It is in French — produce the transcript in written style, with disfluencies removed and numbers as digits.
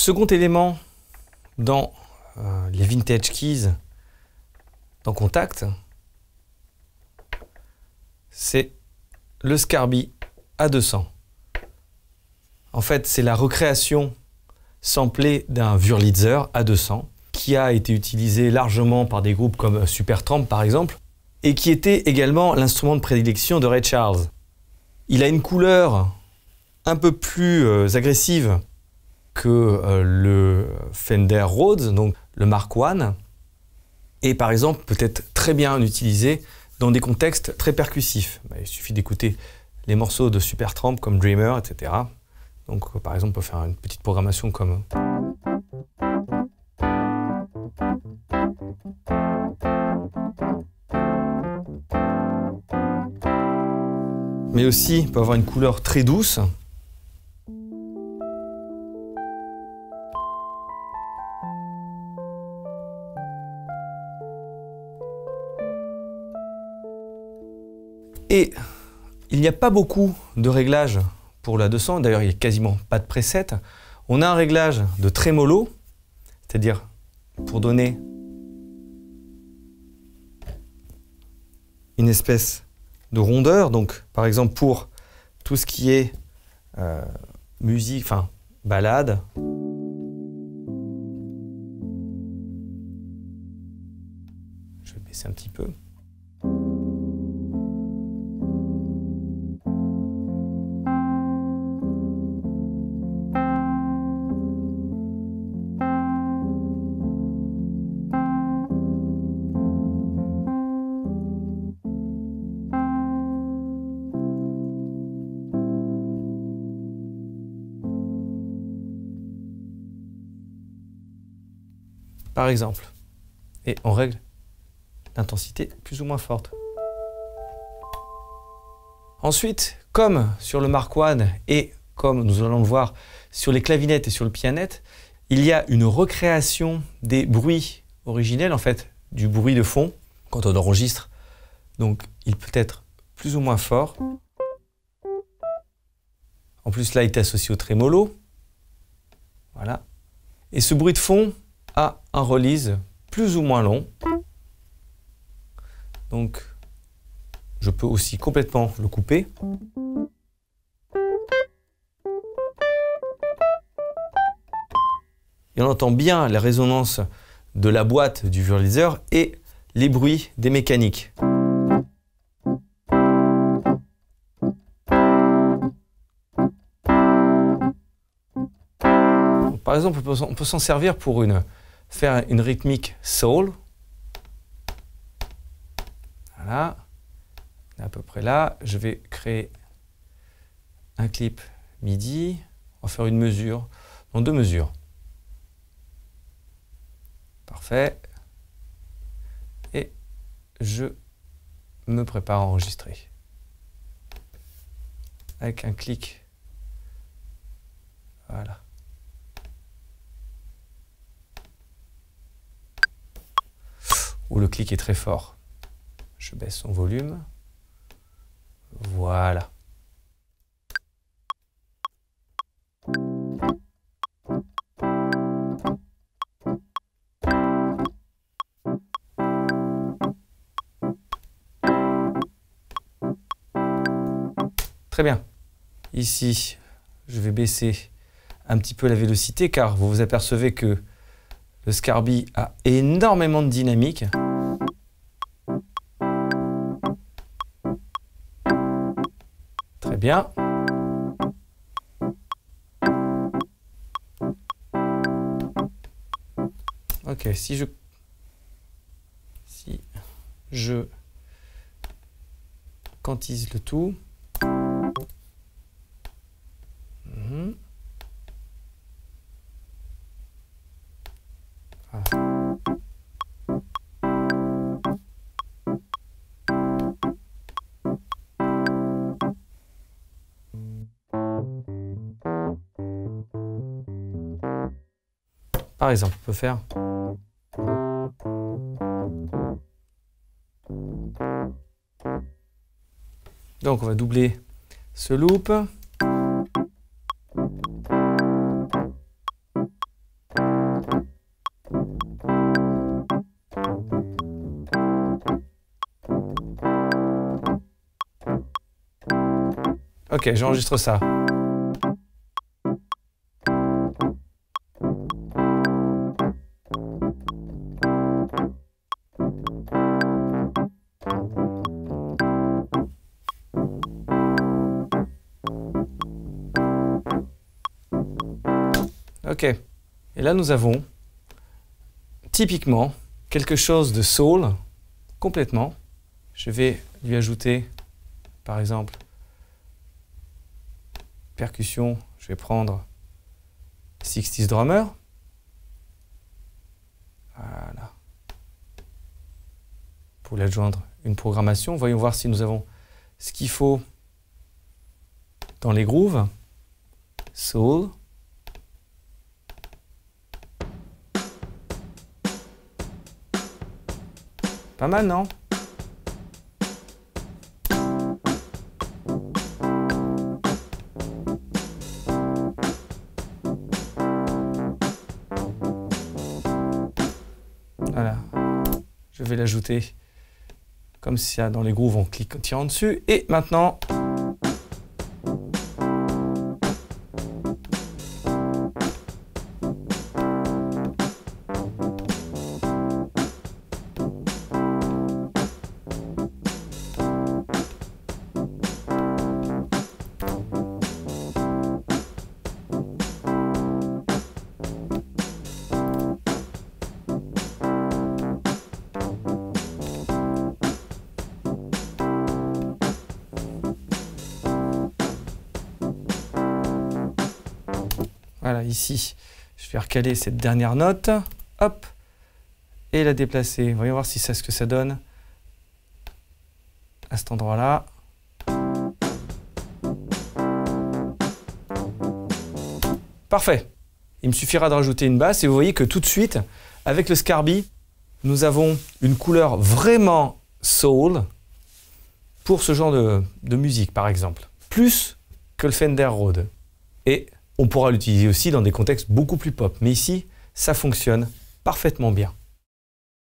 second élément dans les vintage keys dans Kontakt, c'est le Scarby A200. En fait, c'est la recréation samplée d'un Wurlitzer A200 qui a été utilisé largement par des groupes comme Supertramp par exemple et qui était également l'instrument de prédilection de Ray Charles. Il a une couleur un peu plus agressive que le Fender Rhodes, donc le Mark I, et par exemple peut être très bien utilisé dans des contextes très percussifs. Il suffit d'écouter les morceaux de Supertramp comme Dreamer, etc. Donc par exemple on peut faire une petite programmation comme... Mais aussi peut avoir une couleur très douce. Et il n'y a pas beaucoup de réglages pour la 200, d'ailleurs il n'y a quasiment pas de preset. On a un réglage de trémolo, c'est-à-dire pour donner une espèce de rondeur, donc par exemple pour tout ce qui est musique, enfin ballade. Je vais baisser un petit peu. Par exemple, et on règle l'intensité plus ou moins forte. Ensuite, comme sur le Mark I et comme nous allons le voir sur les clavinettes et sur le pianette, il y a une recréation des bruits originels, en fait, du bruit de fond quand on enregistre. Donc, il peut être plus ou moins fort. En plus, là, il est associé au trémolo. Voilà. Et ce bruit de fond a un release plus ou moins long. Donc, je peux aussi complètement le couper. Et on entend bien la résonance de la boîte du Wurlitzer et les bruits des mécaniques. Par exemple, on peut s'en servir pour faire une rythmique soul. Voilà, à peu près là. Je vais créer un clip MIDI. On va faire une mesure, non, 2 mesures. Parfait. Et je me prépare à enregistrer. Avec un clic. Voilà. Où le clic est très fort. Je baisse son volume. Voilà. Très bien. Ici, je vais baisser un petit peu la vélocité car vous vous apercevez que le Scarby a énormément de dynamique. Très bien. Ok, si je quantise le tout. Par exemple, on peut faire... Donc on va doubler ce loop. Ok, j'enregistre ça. Ok, et là nous avons typiquement quelque chose de soul, complètement. Je vais lui ajouter, par exemple, percussion, je vais prendre 60s Drummer. Voilà. Pour lui adjoindre une programmation, voyons voir si nous avons ce qu'il faut dans les grooves. Soul. Pas mal, non? Voilà. Je vais l'ajouter comme ça dans les grooves en cliquant dessus. Et maintenant, voilà, ici, je vais recaler cette dernière note, hop, et la déplacer. Voyons voir si c'est ce que ça donne à cet endroit-là. Parfait. Il me suffira de rajouter une basse et vous voyez que tout de suite, avec le Scarby, nous avons une couleur vraiment soul pour ce genre de musique, par exemple. Plus que le Fender Rhodes. Et on pourra l'utiliser aussi dans des contextes beaucoup plus pop. Mais ici, ça fonctionne parfaitement bien.